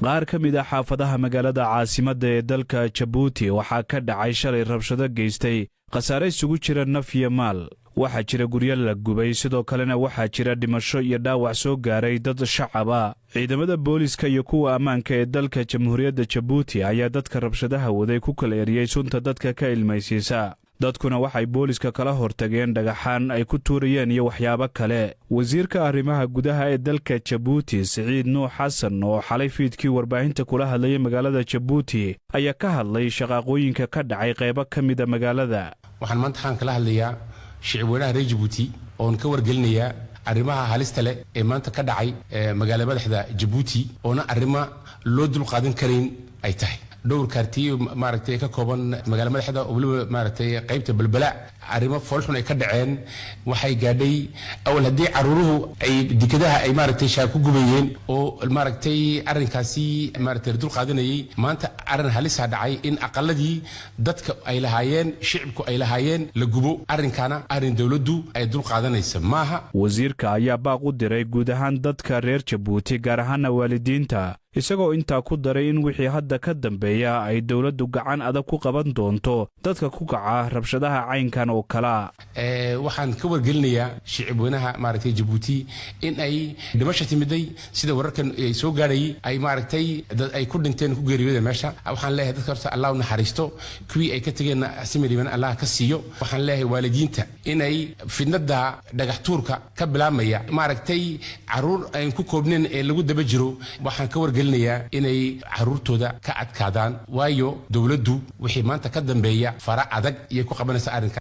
qaar ka mid ah xaafadaha magaalada caasimadda ee dalka Jabuuti waxaa ka dhacay shalay rabshado geystay khasaare isugu jira naf iyo maal. waxaa jira guryo la gubay, sidoo kalena waxaa jira dhimasho iyo dhaawac soo gaaray dad shacab ah. ciidamada booliska iyo kuwa ammaanka ee dalka Jamhuuriyadda Jabuuti ayaa dadka rabshadaha waday ku kala eriyay sunta dadka ka ilmaysiisa. dadkuna waxay booliska kala hortageen dhagaxaan ay ku tuurayeen iyo waxyaabo kale. wasiirka arrimaha gudaha ee dalka Jabuuti Siciid Nuux Xasan oo xalay fiidkii warbaahinta kula hadlayay magaalada Jabuuti ayaa ka hadlay shaqaaqooyinka ka dhacay qaybo ka mid ah magaalada. waxaan maanta kala hadlayaa shicibweynaha reer Jabuuti oo ka wargelinayaa arrimaha halista leh ee maanta ka dhacay magaalada madaxda Jabuuti oo arrimo loo dul qaadan karin ay tahay. dhowr kaartiyo maaragtay ka kooban magaalada madaxda oo waliba maaragtay qaybta balbala arrimo foolxun ay ka dhaceen. waxay gaadhay awal hadii caruuruhu ay dikadaha ay maaragtay shaaq ku gubayeen oo maaragtay arrinkaasi maaragtay dul qaadanayay. maanta arrin halis ah dhacay in aqaladii dadka ay lahaayeen shicibku ay lahaayeen la gubo. arrinkana arrin dawladdu ay dul qaadanaysa maaha. wasiirka ayaa baaq u diray guud ahaan dadka reer Jabuuti gaar ahaan waalidiinta, isagoo intaa ku daray in wixii hadda ka dambeeya ay dawladdu gacan adag ku qaban doonto dadka ku kaca rabshadaha caynkan oo kala. waxaan ka wargelinayaa shicibweynaha maaragtay Jabuuti in ay dhimasho timiday sida wararkan ay soo gaadhay ay maaragtay dad ay ku dhinteen ku geeriyoodeen meesha. waxaan leeyahay dadka horta Allah u naxariisto, kuwii ay ka tageen asimidiban Allah ka siiyo. waxaan leeyahay waalidiinta in ay fidnada dhagax tuurka ka bilaamaya maaragtay caruur ay ku koobneen ee lagu daba jiro. waxaan ka wargelinayaa inay caruurtooda ka adkaadaan, waayo dawladdu wixii maanta ka dambeeya fara adag iyo ku qabanaysa arrinka.